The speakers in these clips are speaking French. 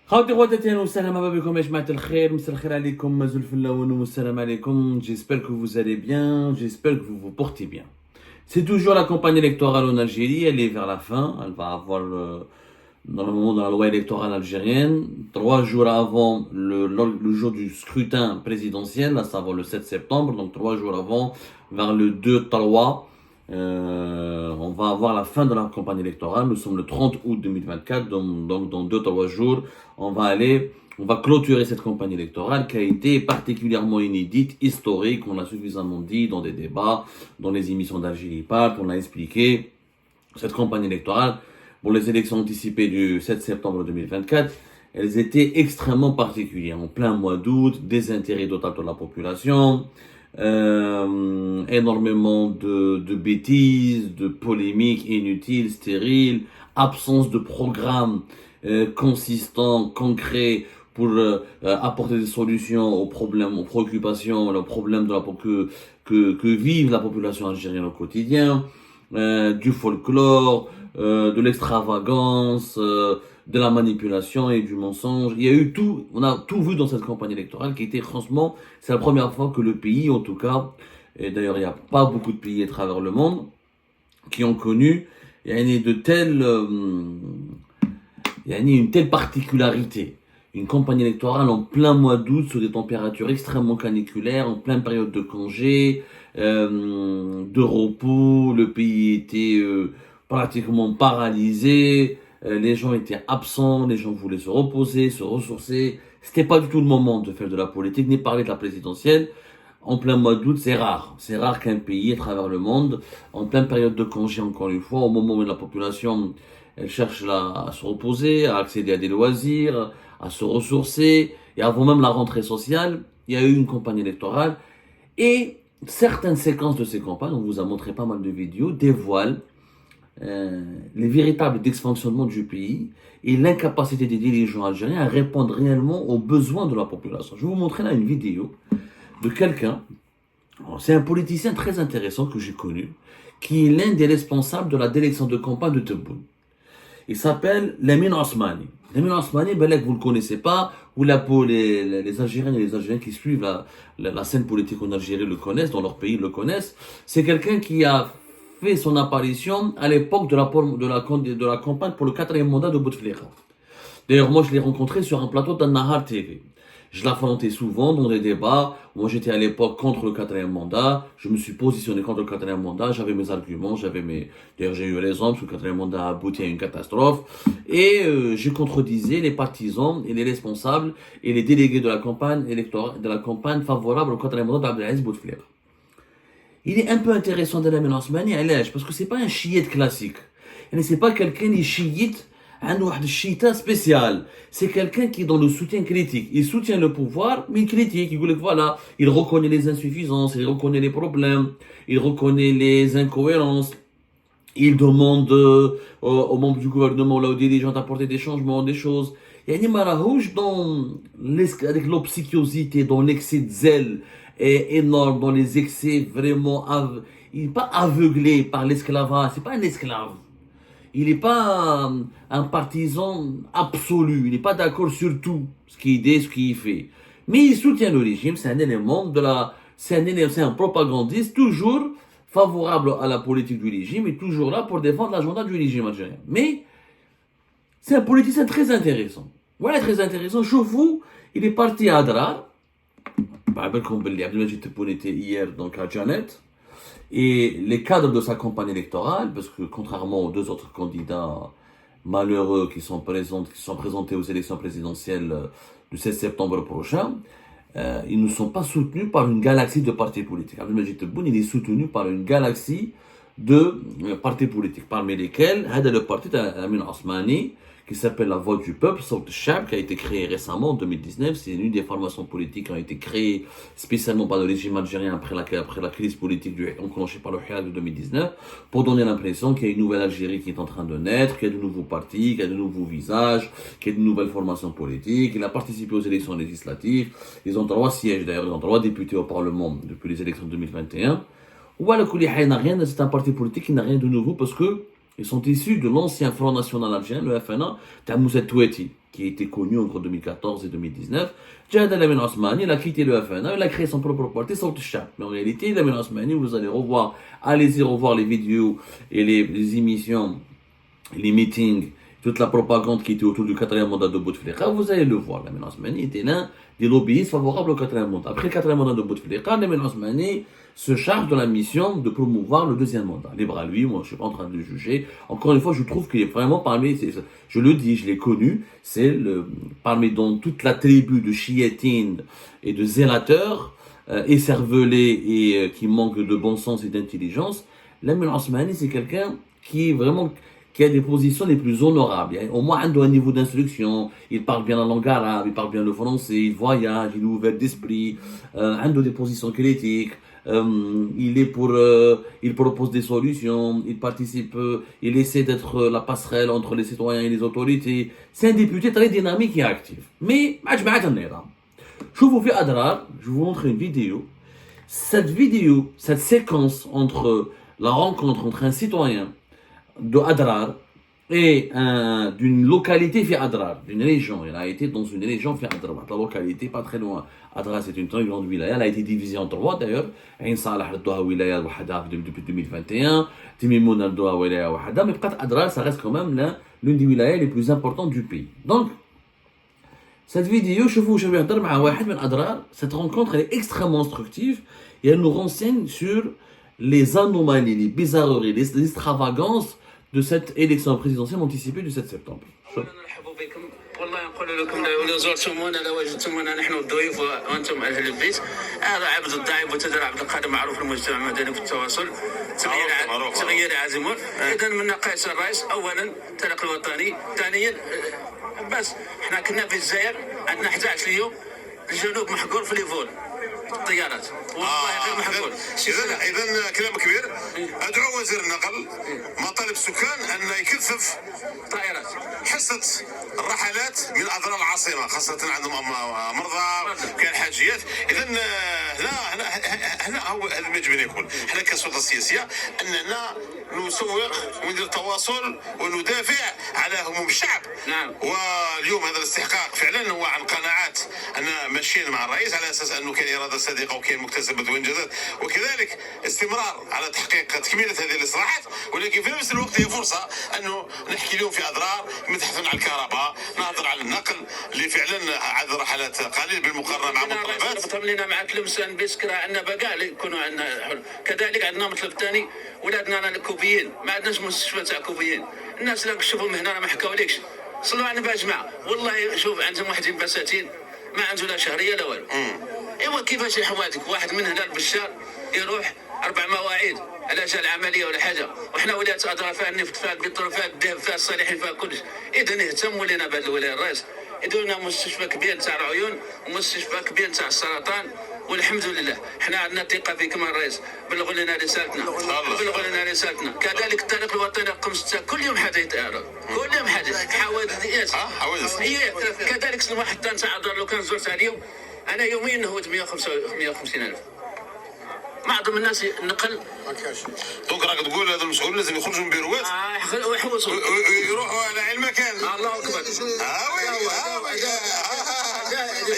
خواتي خواتاتي اهلا وسهلا مرحبا بكم يا جماعة الخير مساء الخير عليكم مازال في الاول والسلام عليكم. J'espère que vous allez bien, j'espère que vous vous portez bien. C'est toujours la campagne électorale en Algérie, elle est vers la fin, elle va avoir normalement dans la loi électorale algérienne, 3 jours avant le jour du scrutin présidentiel, à savoir le 7 septembre, donc 3 jours avant, vers le 2-3, on va avoir la fin de la campagne électorale. Nous sommes le 30 août 2024, donc dans 2-3 jours, on va clôturer cette campagne électorale qui a été particulièrement inédite, historique. On l'a suffisamment dit dans des débats, dans les émissions d'Algérie Park, on l'a expliqué. Cette campagne électorale, pour les élections anticipées du 7 septembre 2024, elles étaient extrêmement particulières. En plein mois d'août, désintérêt total de la population, énormément de bêtises, de polémiques inutiles, stériles, absence de programme consistant, concret pour apporter des solutions aux problèmes, aux préoccupations, aux problèmes que vive la population algérienne au quotidien, du folklore, de l'extravagance, de la manipulation et du mensonge. Il y a eu tout, on a tout vu dans cette campagne électorale qui était franchement, c'est la première fois que le pays, en tout cas, et d'ailleurs il n'y a pas beaucoup de pays à travers le monde qui ont connu une telle particularité. Une campagne électorale en plein mois d'août, sous des températures extrêmement caniculaires, en pleine période de congé, de repos, le pays était pratiquement paralysé, les gens étaient absents, les gens voulaient se reposer, se ressourcer. C'était pas du tout le moment de faire de la politique, ni parler de la présidentielle. En plein mois d'août, c'est rare. C'est rare qu'un pays, à travers le monde, en pleine période de congé, encore une fois, au moment où la population, elle cherche à se reposer, à accéder à des loisirs, à se ressourcer, et avant même la rentrée sociale, il y a eu une campagne électorale, et certaines séquences de ces campagnes, on vous a montré pas mal de vidéos, dévoilent les véritables dysfonctionnements du pays et l'incapacité des dirigeants algériens à répondre réellement aux besoins de la population. Je vais vous montrer là une vidéo de quelqu'un, c'est un politicien très intéressant que j'ai connu, qui est l'un des responsables de la direction de campagne de Tebboune. Il s'appelle Lamine Osmani. Lamine Osmani, vous ne le connaissez pas, ou les Algériens et les Algériens qui suivent la scène politique en Algérie le connaissent, dans leur pays le connaissent. C'est quelqu'un qui a fait son apparition à l'époque de la campagne pour le 4e mandat de Bouteflika. D'ailleurs, moi, je l'ai rencontré sur un plateau d'An-Nahar TV. Je l'affrontais souvent dans des débats. Moi, j'étais à l'époque contre le 4e mandat. Je me suis positionné contre le 4e mandat. J'avais mes arguments, d'ailleurs, j'ai eu raison, parce que le 4e mandat a abouti à une catastrophe. Et je contredisais les partisans et les responsables et les délégués de la campagne électorale, de la campagne favorable au 4e mandat d'Abdelaziz Bouteflika. Il est un peu intéressant de Lamine Osmani, parce que c'est pas un chiite classique. C'est pas quelqu'un qui est chiite, un chiite spécial. C'est quelqu'un qui est dans le soutien critique. Il soutient le pouvoir, mais il critique. Il dit voilà, il reconnaît les insuffisances, il reconnaît les problèmes, il reconnaît les incohérences. Il demande aux membres du gouvernement, là, aux dirigeants d'apporter des changements, des choses. Il y a une marouche avec l'obséquiosité, dans l'excès de zèle est énorme, dans les excès vraiment, il n'est pas aveuglé par l'esclavage, c'est pas un esclave. Il n'est pas un partisan absolu, il n'est pas d'accord sur tout ce qu'il dit, ce qu'il fait. Mais il soutient le régime, c'est un élément c'est un propagandiste toujours favorable à la politique du régime et toujours là pour défendre l'agenda du régime algérien. Mais c'est un politicien très intéressant. Voilà, très intéressant. Choufou, il est parti à Adrar. Comme Abdelmajid Tebboune était hier donc à Janet. Et les cadres de sa campagne électorale, parce que contrairement aux 2 autres candidats malheureux qui sont présentés aux élections présidentielles du 16 septembre prochain, ils ne sont pas soutenus par une galaxie de partis politiques. Abdelmajid Tebboune, il est soutenu par une galaxie de partis politiques, parmi lesquels le parti d'Lamine Osmani, qui s'appelle La Voix du Peuple, Sawt al-Shab, qui a été créé récemment en 2019. C'est une des formations politiques qui ont été créées spécialement par le régime algérien après la crise politique enclenchée par le Hirak de 2019, pour donner l'impression qu'il y a une nouvelle Algérie qui est en train de naître, qu'il y a de nouveaux partis, qu'il y a de nouveaux visages, qu'il y a de nouvelles formations politiques. Il a participé aux élections législatives. Ils ont 3 sièges d'ailleurs, ils ont 3 députés au Parlement depuis les élections de 2021. C'est un parti politique qui n'a rien de nouveau parce que ils sont issus de l'ancien Front National algérien, le FNA, de Moussa Touati, qui était connu entre 2014 et 2019. Jihad Lamine Osmani, il a quitté le FNA, il a créé son propre parti, Sawt al-Sha'b. Mais en réalité, Lamine Osmani, vous allez allez-y revoir les vidéos et les émissions, les meetings, toute la propagande qui était autour du 4e mandat de Bouteflika, vous allez le voir. Lamine Osmani était l'un des lobbyistes favorables au 4e mandat. Après le 4e mandat de Bouteflika, Lamine Osmani se charge de la mission de promouvoir le 2e mandat. Libre à lui, moi je suis pas en train de juger. Encore une fois, je trouve qu'il est vraiment parmi, je le dis, je l'ai connu, parmi dans toute la tribu de chiétines et de zélateurs, écervelés et qui manquent de bon sens et d'intelligence. Lamine Osmani, c'est quelqu'un qui est vraiment, qui a des positions les plus honorables. Au moins, il a un niveau d'instruction, il parle bien la langue arabe, il parle bien le français, il voyage, il est ouvert d'esprit, il a des positions critiques, il propose des solutions, il participe, il essaie d'être la passerelle entre les citoyens et les autorités. C'est un député très dynamique et actif. Mais, je vous fais Adrar, je vous montre une vidéo. Cette séquence entre la rencontre entre un citoyen de Adrar et d'une localité fait Adrar, d'une région. Il a été dans une région fait Adrar, la localité pas très loin. Adrar, c'est une très grande wilaya, elle a été divisée en 3 d'ailleurs. Ain Salah a wilaya wahada depuis 2021, Timimoun a wilaya wahada, mais peut-être Adrar, ça reste quand même l'une des wilayas les plus importantes du pays. Donc, cette vidéo, cette rencontre, elle est extrêmement instructive et elle nous renseigne sur les anomalies, les bizarreries, les extravagances de cette élection présidentielle anticipée du 7 septembre. والله نقول لكم لو زرتمونا لو وجدتمونا نحن الضيوف وانتم اهل البيت. هذا عبد الضعيف وتدر عبد القادر معروف في المجتمع المدني في التواصل. تغيير عازمون. اذا من قيس الرئيس اولا التلقي الوطني، ثانيا بس احنا كنا في الجزائر عندنا 11 اليوم الجنوب محقور في ليفول الطيارات والله غير محقول. اذا كلام كبير. ادعو وزير النقل مطالب السكان ان يكثف طائرات حصه الرحلات من اضرار العاصمه، خاصه عندهم مرضى كاين حاجيات. اذا هنا هو هذا ما يجب ان يكون. احنا كسلطه سياسيه اننا نسوق وندير تواصل وندافع على هموم الشعب. نعم. واليوم هذا الاستحقاق فعلا هو عن قناعات ان ماشيين مع الرئيس على اساس انه كاين اراده صادقه وكاين مكتسبات وانجازات، وكذلك استمرار على تحقيق تكمله هذه الاصلاحات. ولكن في نفس الوقت هي فرصه انه نحكي اليوم في اضرار، نتحدث عن الكهرباء، نهضر على النقل اللي فعلا عدد رحلات قليل بالمقارنه مع متطلبات. طمنينا مع تلمسان بسكرة عندنا بقاء يكونوا عندنا. كذلك عندنا مطلب ثاني، ولادنا رانا كوبيين، ما عندناش مستشفى تاع كوبيين. الناس اللي نشوفهم هنا راه ما حكاوليكش. صلوا على النبي يا جماعه، والله شوف عندهم واحدين بساتين ما عنده لا شهريه لا والو. ايوا كيفاش الحوادث؟ واحد من هنا لبشار يروح 4 مواعيد على جال عمليه ولا حاجه، وحنا ولايه اضرار فيها النفط فيها البترول فيها الذهب فيها الصالحين فيها كلش. اذا نهتموا لنا بهذه الولايه الرئيس، يديروا لنا مستشفى كبير تاع العيون ومستشفى كبير تاع السرطان. والحمد لله حنا عندنا ثقه فيكم الرئيس، بلغوا لنا رسالتنا، بلغوا لنا رسالتنا. كذلك الطريق الوطني رقم 6 كل يوم حدث، كل يوم حدث حوادث. حوادث هي كذلك واحد تاع الدار لو كان زرتها اليوم انا يوميا نهوت 150 الف. معظم الناس النقل دونك راك تقول هذا المسؤول لازم يخرجوا من بيروات ويحوسوا ويروحوا على علم مكان. الله اكبر.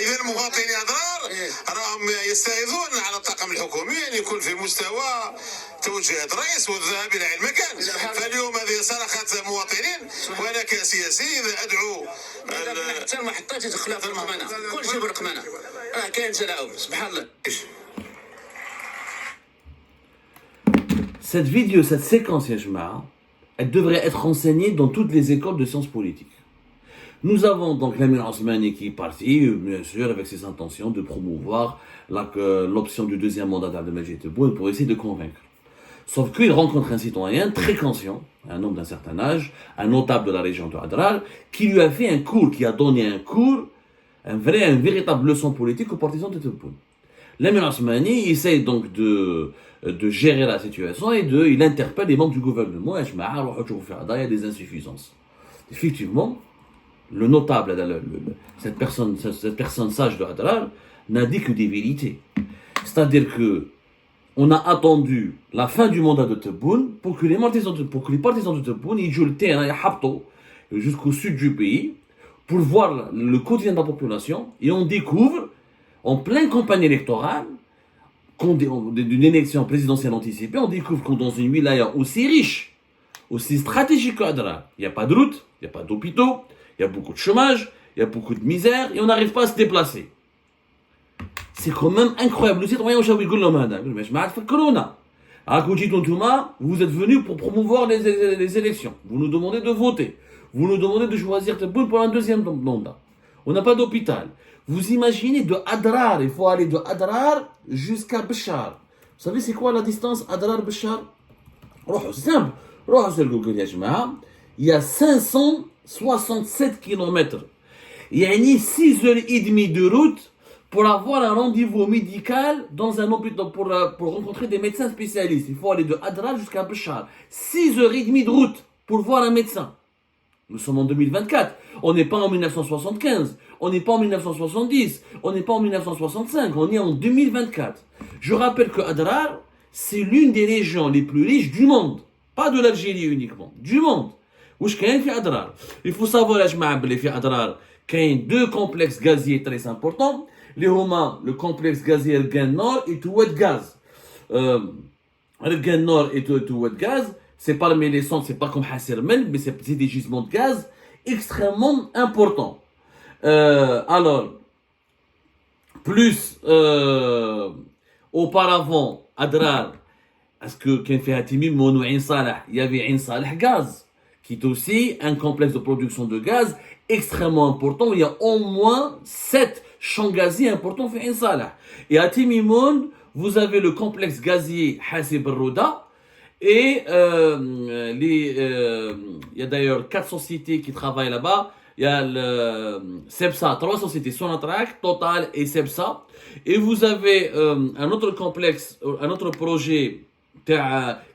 اذا المواطنين اضرار راهم يستهدفون على الطاقم الحكومي ان يكون في مستوى توجيهات الرئيس والذهاب الى علم مكان. فاليوم هذه صرخات مواطنين، وانا كسياسي اذا ادعو حتى المحطات يدخلها في الرقمنه، كل شيء بالرقمنه، راه كاين تلاعب سبحان الله. Cette vidéo, cette séquence, elle devrait être enseignée dans toutes les écoles de sciences politiques. Nous avons donc Lamine Osmani qui est parti, bien sûr, avec ses intentions de promouvoir l'option du 2e mandat d'Abdelmadjid Tebboune pour essayer de convaincre. Sauf qu'il rencontre un citoyen très conscient, un homme d'un certain âge, un notable de la région de Adrar, qui lui a fait un cours, qui a donné un cours, une véritable leçon politique aux partisans de Tebboune. Lamine Osmani essaye donc de gérer la situation et il interpelle les membres du gouvernement. Il y a des insuffisances. Effectivement, le notable, cette personne sage de Adrar, n'a dit que des vérités. C'est-à-dire que on a attendu la fin du mandat de Tebboune pour que les partisans de Tebboune ils jouent le terrain jusqu'au sud du pays pour voir le quotidien de la population, et on découvre, en pleine campagne électorale, d'une élection présidentielle anticipée, on découvre que dans une wilaya aussi riche, aussi stratégique qu'Adrar, il n'y a pas de route, il n'y a pas d'hôpitaux, il y a beaucoup de chômage, il y a beaucoup de misère, et on n'arrive pas à se déplacer. C'est quand même incroyable. Le citoyen, Corona. Vous êtes venus pour promouvoir les élections. Vous nous demandez de voter. Vous nous demandez de choisir Tebboune pour un deuxième mandat. On n'a pas d'hôpital. Vous imaginez de Adrar, il faut aller de Adrar jusqu'à Béchar. Vous savez c'est quoi la distance Adrar-Béchar? C'est simple. Il y a 567 km. Il y a 6h30 de route pour avoir un rendez-vous médical dans un hôpital pour rencontrer des médecins spécialistes. Il faut aller de Adrar jusqu'à Béchar. 6h30 de route pour voir un médecin. Nous sommes en 2024. On n'est pas en 1975. On n'est pas en 1970. On n'est pas en 1965. On est en 2024. Je rappelle que Adrar, c'est l'une des régions les plus riches du monde. Pas de l'Algérie uniquement. Du monde. Il faut savoir, qu'il y a deux complexes gaziers très importants. Le complexe gazier Ergan Nord et Touet Gaz. Ergan Nord et Touet Gaz, c'est parmi les centres, c'est pas comme Hassermen, mais c'est des gisements de gaz extrêmement importants. Alors, plus auparavant, Adrar, parce que quand fait Hatimi, Mono Ain Salah, il y avait Ain Salah Gaz, qui est aussi un complexe de production de gaz extrêmement important. Il y a au moins 7 champs gaziers importants fait Ain Salah. Et à Timimoun, vous avez le complexe gazier Hasib Rouda. Et il y a d'ailleurs 4 sociétés qui travaillent là-bas. Il y a le Cepsa, 3 sociétés, Sonatrach, Total et Cepsa. Et vous avez un autre complexe, un autre projet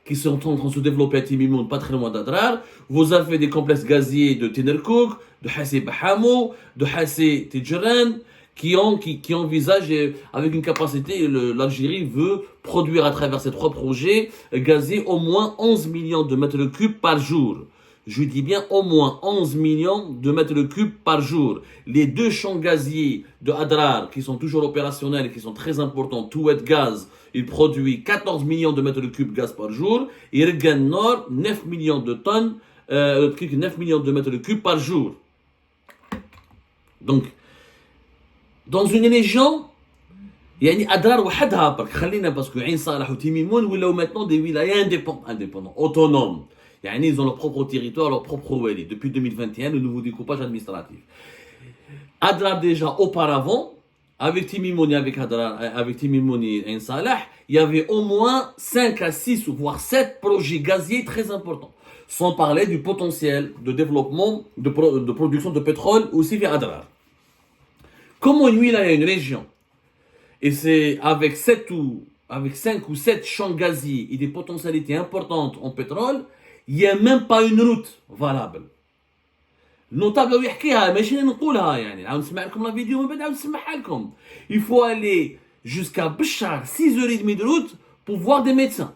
qui sont en train de se développer à Timimoun, pas très loin d'Adrar. Vous avez des complexes gaziers de Tinerkouk, de Hasib Hamo, de Hasib Tidjran, qui envisagent, avec une capacité, l'Algérie veut produire à travers ces 3 projets gaziers au moins 11 millions de mètres cubes par jour. Je dis bien au moins 11 millions de mètres cubes par jour. Les 2 champs gaziers de Adrar, qui sont toujours opérationnels et qui sont très importants, Touet Gaz, il produit 14 millions de mètres cubes gaz par jour, et Ergan Nord, 9 millions de tonnes, 9 millions de mètres cubes par jour. Donc, dans une région, يعني أدرار وحدها برك خلينا باسكو عين صالح وتيميمون ولاو maintenant des wilayas indépendants, autonomes. يعني ils ont leur propre territoire, leur propre wali. Depuis 2021, le nouveau découpage administratif. Adrar déjà auparavant, avec Timimoun et avec Timimoun et Ain Salah, il y avait au moins 5 à 6 voire 7 projets gaziers très importants. Sans parler du potentiel de développement de production de pétrole aussi via Adrar. Comment une wilaya, une région, et c'est avec 5 ou 7 champs gaziers et des potentialités importantes en pétrole, il n'y a même pas une route valable. Notable يحكيها ماشي نقولها يعني عاود نسمع لكم لا فيديو من بعد عاود نسمعها لكم. Il faut aller jusqu'à Béchar, 6h30 de route pour voir des médecins.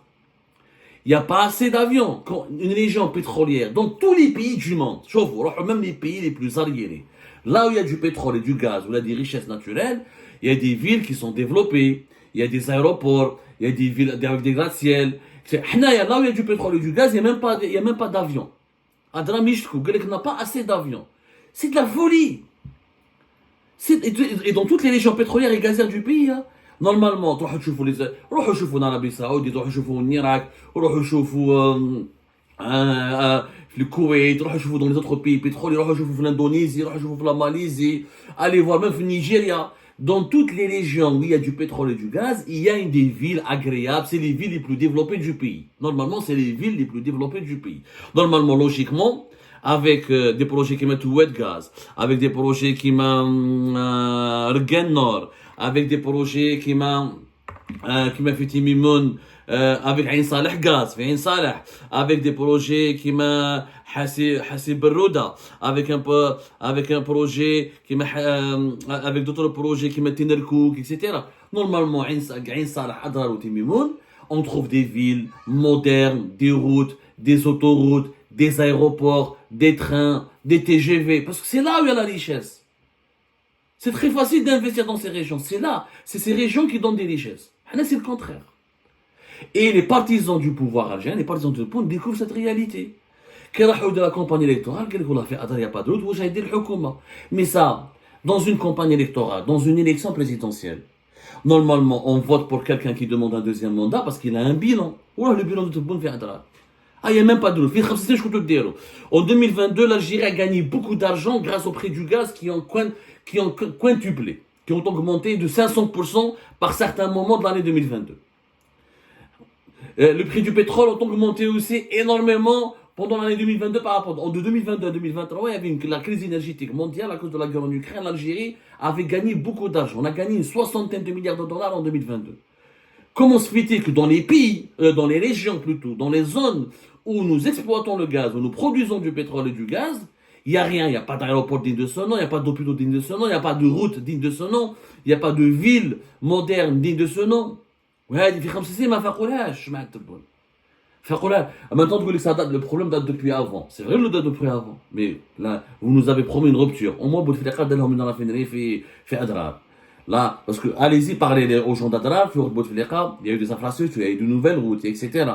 Il n'y a pas assez d'avions. Une région pétrolière dans tous les pays du monde. شوفوا même les pays les plus arriérés. Là où il y a du pétrole et du gaz, où il y a des richesses naturelles, il y a des villes qui sont développées, il y a des aéroports, il y a des villes avec des gratte-ciels. Là où il y a du pétrole et du gaz, il n'y a même pas d'avion. Adrar Mishkou, on n'a pas assez d'avions. C'est de la folie. Et dans toutes les régions pétrolières et gazières du pays, hein, normalement, روحوا تشوفوا l'Arabie Saoudite, تروحوا تشوفوا l'Irak, تروحوا تشوفوا le Koweït, تروحوا تشوفوا dans les autres pays pétroliers, تروحوا تشوفوا l'Indonésie, تروحوا تشوفوا la Malaisie, allez voir même le Nigeria. Dans toutes les régions où il y a du pétrole et du gaz, il y a des villes agréables, c'est les villes les plus développées du pays. Normalement, c'est les villes les plus développées du pays. Normalement, logiquement, avec des projets qui mettent Touet Gaz, avec des projets qui mettent Ergan Nord, avec des projets qui mettent fait Timimoun, avec Ain Salah Gaz, Ain Salah, avec des projets qui mettent Hasib Rouda, avec un projet qui met avec d'autres projets qui mettent Tinerkouk, etc. Normalement, Ain Salah, Adrar ou Timimoun, on trouve des villes modernes, des routes, des autoroutes, des aéroports, des trains, des TGV, parce que c'est là où il y a la richesse. C'est très facile d'investir dans ces régions. C'est là, c'est ces régions qui donnent des richesses. Là, c'est le contraire. Et les partisans du pouvoir algérien, les partisans du pouvoir découvrent cette réalité. Qui راحوا de la campagne électorale, قال لك والله في قطر il n'y a pas de route, واش غيدير الحكومة. Mais ça, dans une campagne électorale, dans une élection présidentielle, normalement, on vote pour quelqu'un qui demande un deuxième mandat parce qu'il a un bilan. Ouah, le bilan de Tebboune fait Adrar. Ah, il n'y a même pas de route. En 2022, l'Algérie a gagné beaucoup d'argent grâce au prix du gaz qui ont quintuplé, qui ont augmenté de 500% par certains moments de l'année 2022. Le prix du pétrole ont augmenté aussi énormément pendant l'année 2022 par rapport de 2022 à 2023. Il y avait la crise énergétique mondiale à cause de la guerre en Ukraine. L'Algérie avait gagné beaucoup d'argent. On a gagné une soixantaine de milliards de dollars en 2022. Comment se fait-il que dans les pays, dans les régions plutôt, dans les zones où nous exploitons le gaz, où nous produisons du pétrole et du gaz, il n'y a rien, il n'y a pas d'aéroport digne de ce nom, il n'y a pas d'hôpitaux digne de ce nom, il n'y a pas de route digne de ce nom, il n'y a pas de ville moderne digne de ce nom. وهذه في 5 سنين ما فاقولهاش مع التبون. فاقولها. Maintenant que ça date, le problème date depuis avant. C'est vrai le date depuis avant, mais là vous nous avez promis une rupture. Au moins Bouteflika دارهم dans la finerie في أدرار. Là, parce que allez-y parler aux gens d'Adrar, il y a eu des infrastructures, il y a eu de nouvelles routes, etc.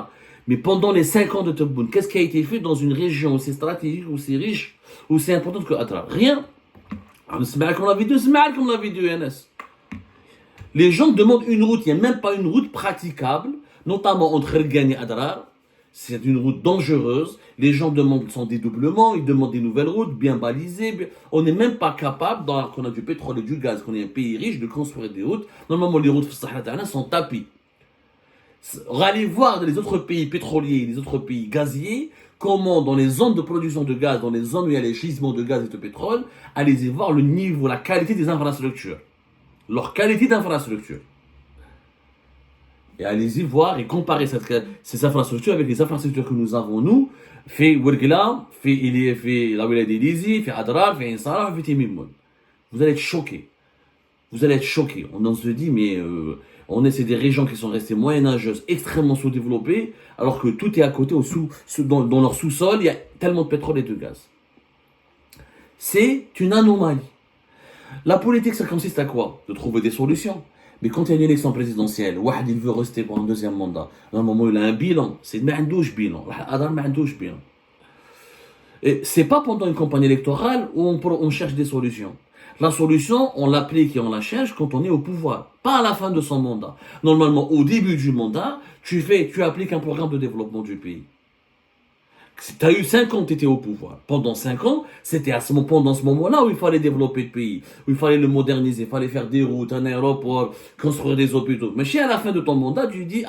Mais pendant les 5 ans de Tebboune, qu'est-ce qui a été fait dans une région aussi stratégique, aussi riche, aussi importante que Adrar? Rien. Comme la vidéo, Yanis. Les gens demandent une route, il n'y a même pas une route praticable, notamment entre Ergan et Adrar. C'est une route dangereuse. Les gens demandent son dédoublement, ils demandent des nouvelles routes bien balisées. On n'est même pas capable, qu'on a du pétrole et du gaz, qu'on est un pays riche, de construire des routes. Normalement, les routes sont tapis. Allez voir les autres pays pétroliers, les autres pays gaziers, comment dans les zones de production de gaz, dans les zones où il y a les gisements de gaz et de pétrole, allez-y voir le niveau, la qualité des infrastructures. Leur qualité d'infrastructure. Et allez-y voir et comparer ces infrastructures avec les infrastructures que nous avons, nous, fait Ouergla, fait la Wilaya d'Elizi, fait Adrar, fait Insarah, fait Timimoun. Vous allez être choqués. Vous allez être choqués. On se dit, mais c'est des régions qui sont restées moyenâgeuses, extrêmement sous-développées, alors que tout est à côté, dans leur sous-sol, il y a tellement de pétrole et de gaz. C'est une anomalie. La politique, ça consiste à quoi? De trouver des solutions. Mais quand il y a une élection présidentielle, Wahd il veut rester pour un deuxième mandat. À un moment, il a un bilan. C'est Ma'andouche bilan. Adar Ma'andouche bilan. Et c'est pas pendant une campagne électorale où on cherche des solutions. La solution, on l'applique et on la cherche quand on est au pouvoir. Pas à la fin de son mandat. Normalement, au début du mandat, tu appliques un programme de développement du pays. Tu as eu 5 ans, tu étais au pouvoir. Pendant 5 ans, c'était pendant ce moment-là où il fallait développer le pays, où il fallait le moderniser, il fallait faire des routes, un aéroport, construire des hôpitaux. Mais si à la fin de ton mandat, tu dis,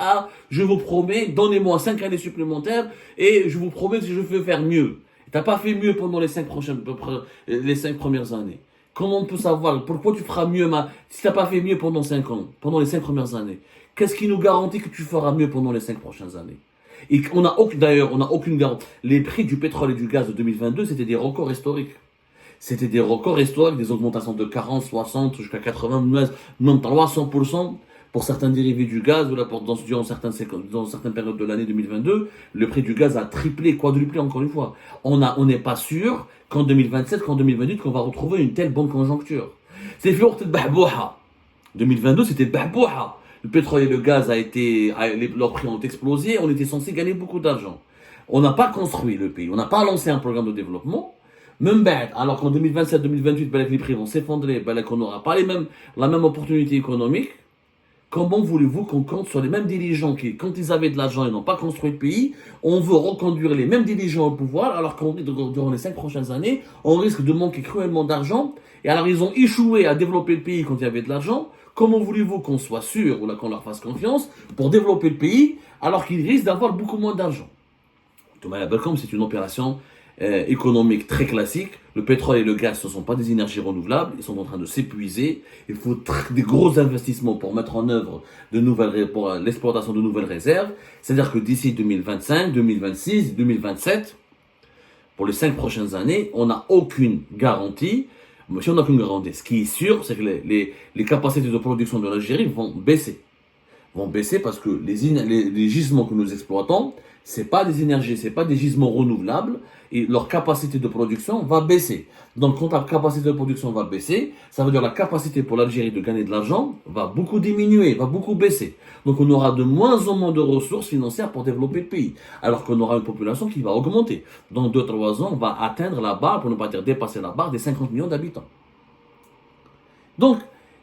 je vous promets, donnez-moi 5 années supplémentaires et je vous promets que je vais faire mieux. Tu n'as pas fait mieux pendant les 5 premières années. Comment on peut savoir pourquoi tu feras mieux si tu n'as pas fait mieux pendant 5 ans, pendant les 5 premières années? Qu'est-ce qui nous garantit que tu feras mieux pendant les 5 prochaines années? Et on n'a aucune garantie. Les prix du pétrole et du gaz de 2022, c'était des records historiques. C'était des records historiques, des augmentations de 40, 60, jusqu'à 80, même 300% pour certains dérivés du gaz, durant certaines périodes de l'année 2022, le prix du gaz a triplé, quadruplé encore une fois. On n'est pas sûr qu'en 2027, qu'en 2028, qu'on va retrouver une telle bonne conjoncture. C'est fait de bahbouha. 2022, c'était de bahbouha. Le pétrole et le gaz leurs prix ont explosé, on était censé gagner beaucoup d'argent. On n'a pas construit le pays, on n'a pas lancé un programme de développement. Même alors qu'en 2027-2028, les prix vont s'effondrer, qu'on n'aura pas la même opportunité économique. Comment voulez-vous qu'on compte sur les mêmes dirigeants qui, quand ils avaient de l'argent, ils n'ont pas construit le pays? On veut reconduire les mêmes dirigeants au pouvoir, alors qu'on durant les 5 prochaines années, on risque de manquer cruellement d'argent. Et alors ils ont échoué à développer le pays quand il y avait de l'argent. Comment voulez-vous qu'on soit sûr ou qu'on leur fasse confiance pour développer le pays alors qu'ils risquent d'avoir beaucoup moins d'argent? Thomas Belcom, c'est une opération économique très classique. Le pétrole et le gaz, ce ne sont pas des énergies renouvelables, ils sont en train de s'épuiser. Il faut des gros investissements pour mettre en œuvre pour l'exploitation de nouvelles réserves. C'est-à-dire que d'ici 2025, 2026, 2027, pour les 5 prochaines années, on n'a aucune garantie. Si on n'a aucune garantie, ce qui est sûr, c'est que les capacités de production de l'Algérie vont baisser. vont baisser parce que les gisements que nous exploitons, c'est pas des énergies, c'est pas des gisements renouvelables et leur capacité de production va baisser. Donc quand la capacité de production va baisser, ça veut dire la capacité pour l'Algérie de gagner de l'argent va beaucoup diminuer, va beaucoup baisser. Donc on aura de moins en moins de ressources financières pour développer le pays, alors qu'on aura une population qui va augmenter. Dans 2-3 ans, on va atteindre la barre, pour ne pas dire dépasser la barre des 50 millions d'habitants. Donc,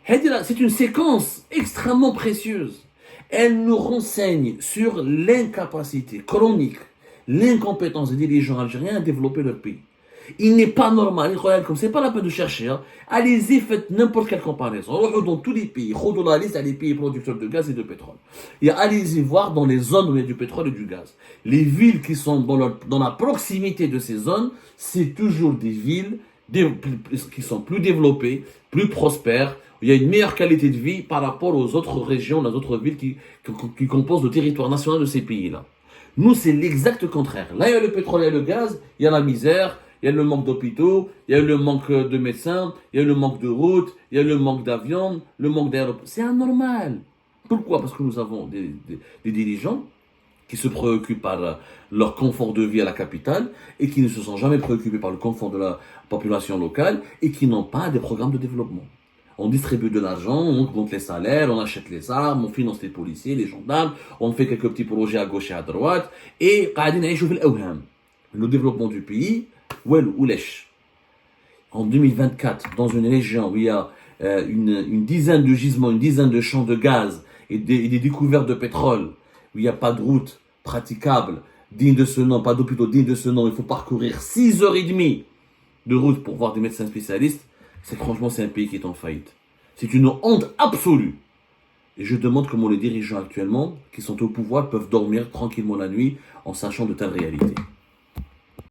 c'est une séquence extrêmement précieuse. Elle nous renseigne sur l'incapacité chronique, l'incompétence des dirigeants algériens à développer leur pays. Il n'est pas normal, comme c'est pas la peine de chercher, hein. Allez-y, faites n'importe quelle comparaison. Dans tous les pays, la liste à les pays producteurs de gaz et de pétrole. Et allez-y voir dans les zones où il y a du pétrole et du gaz. Les villes qui sont dans la proximité de ces zones, c'est toujours des villes qui sont plus développées, plus prospères, où il y a une meilleure qualité de vie par rapport aux autres régions, aux autres villes qui composent le territoire national de ces pays-là. Nous, c'est l'exact contraire. Là, il y a le pétrole et le gaz, il y a la misère, il y a le manque d'hôpitaux, il y a le manque de médecins, il y a le manque de routes, il y a le manque d'avions, le manque d'aéroports. C'est anormal. Pourquoi? Parce que nous avons des dirigeants qui se préoccupent par leur confort de vie à la capitale et qui ne se sont jamais préoccupés par le confort de la population locale et qui n'ont pas des programmes de développement. On distribue de l'argent, on compte les salaires, on achète les armes, on finance les policiers, les gendarmes, on fait quelques petits projets à gauche et à droite et le développement du pays, en 2024, dans une région où il y a une dizaine de gisements, une dizaine de champs de gaz et des découvertes de pétrole, où il n'y a pas de route praticable, digne de ce nom, pas d'hôpitaux digne de ce nom, il faut parcourir 6h30 de route pour voir des médecins spécialistes, franchement, c'est un pays qui est en faillite. C'est une honte absolue. Et je demande comment les dirigeants actuellement, qui sont au pouvoir, peuvent dormir tranquillement la nuit en sachant de telles réalités.